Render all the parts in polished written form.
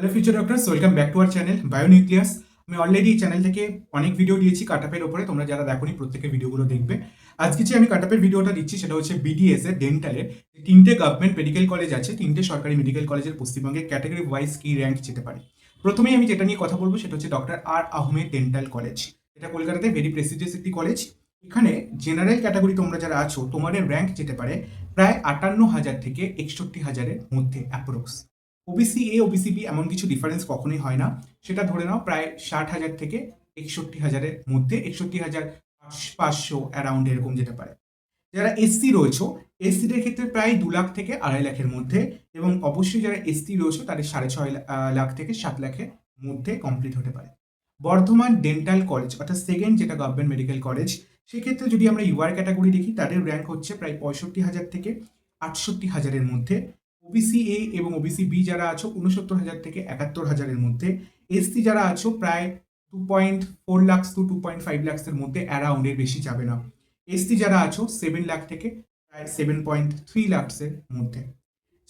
Hello future doctors, welcome back to our channel Bionucleus. আমি already এই channel থেকে অনেক ভিডিও দিয়েছি কাটআপের ওপরে। তোমরা যারা দেখোনি প্রত্যেকের ভিডিওগুলো দেখবে। আজকে যে আমি কাটআপের ভিডিওটা দিচ্ছি সেটা হচ্ছে বিডিএস এর ডেন্টালের তিনটে গভর্নমেন্ট মেডিকেল কলেজ আছে, তিনটে সরকারি মেডিকেল কলেজের পশ্চিমবঙ্গে ক্যাটাগরি ওয়াইজ কি র্যাঙ্ক যেতে পারে। প্রথমেই আমি যেটা নিয়ে কথা বলবো সেটা হচ্ছে ডক্টর আর আহমেদ ডেন্টাল কলেজ। এটা কলকাতাতে ভেরি প্রেস্টিজিয়াস একটি কলেজ। এখানে জেনারেল ক্যাটাগরি তোমরা যারা আছো তোমাদের র্যাঙ্ক যেতে পারে প্রায় 58,000 থেকে 61,000-এর মধ্যে approx. OBC A OBC B এমন কিছু ডিফারেন্স কখনোই হয় না। সেটা ধরে নাও প্রায় 60,000 থেকে 61,000-এর মধ্যে, 61,500 অ্যারাউন্ড এরকম যেতে পারে। যারা এসসি রয়েছে, এসসিদের ক্ষেত্রে প্রায় 2 লাখ থেকে 2.5 লাখের মধ্যে, এবং অবশ্যই যারা এসটি রয়েছে তাদের 6.5 লাখ থেকে 7 লাখের মধ্যে কমপ্লিট হতে পারে। বর্ধমান ডেন্টাল কলেজ অর্থাৎ সেকেন্ড যেটা গভর্নমেন্ট মেডিকেল কলেজ, সেক্ষেত্রে যদি আমরা ইউআর ক্যাটাগরি দেখি তাদের র্যাঙ্ক হচ্ছে প্রায় 65,000 থেকে 68,000-এর মধ্যে। ওবিসি এ এবং ওবিসি বি যারা আছো 69,000 থেকে 71,000-এর মধ্যে। এসসি যারা আছো প্রায় 2.4 লাখ টু 2.5 লাখের মধ্যে, অ্যারাউন্ডের বেশি যাবে না। এসটি যারা আছো 7 লাখ থেকে প্রায় 7.3 লাখসের মধ্যে।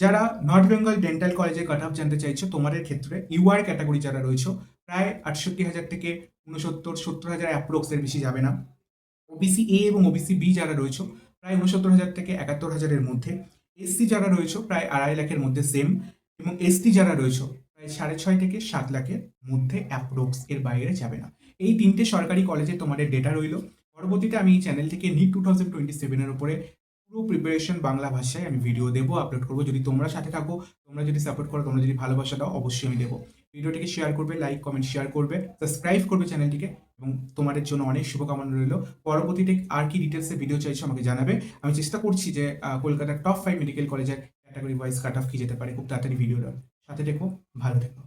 যারা নর্থ বেঙ্গল ডেন্টাল কলেজের কাট অফ জানতে চাইছো, তোমাদের ক্ষেত্রে ইউআর ক্যাটাগরি যারা রয়েছে প্রায় 68,000 থেকে 69-70,000 অ্যাপ্রক্সের বেশি যাবে না। ওবিসি এ এবং ওবিসি বি যারা রয়েছে প্রায় 69,000 থেকে 71,000-এর মধ্যে। এসসি যারা রয়েছে প্রায় 2.5 লাখের মধ্যে সেম, এবং এসটি যারা রয়েছে প্রায় 6.5 থেকে 7 লাখের মধ্যে অ্যাপ্রক্স, এর বাইরে যাবে না। এই তিনটে সরকারি কলেজে তোমাদের ডেটা রইল। পরবর্তীতে আমি এই চ্যানেল থেকে নিট 2027-এর উপরে পুরো প্রিপারেশন বাংলা ভাষায় আমি ভিডিও দেবো, আপলোড করবো। যদি তোমরা সাথে থাকো, তোমরা যদি সাপোর্ট করো, তোমরা যদি ভালোবাসা দাও, অবশ্যই আমি দেবো। ভিডিওটিকে শেয়ার করবে, লাইক কমেন্ট শেয়ার করবে, সাবস্ক্রাইব করবে চ্যানেলটিকে, এবং তোমাদের জন্য অনেক শুভকামনা রইল। পরবর্তীতে আর কি ডিটেলসে ভিডিও চাইছো আমাকে জানাবে। আমি চেষ্টা করছি যে কলকাতার টপ 5 মেডিকেল কলেজের ক্যাটাগরি ওয়াইজ কাট অফ কি যেতে পারে, খুব তাড়াতাড়ি ভিডিও দেওয়ার। সাথে দেখো, ভালো থেকো।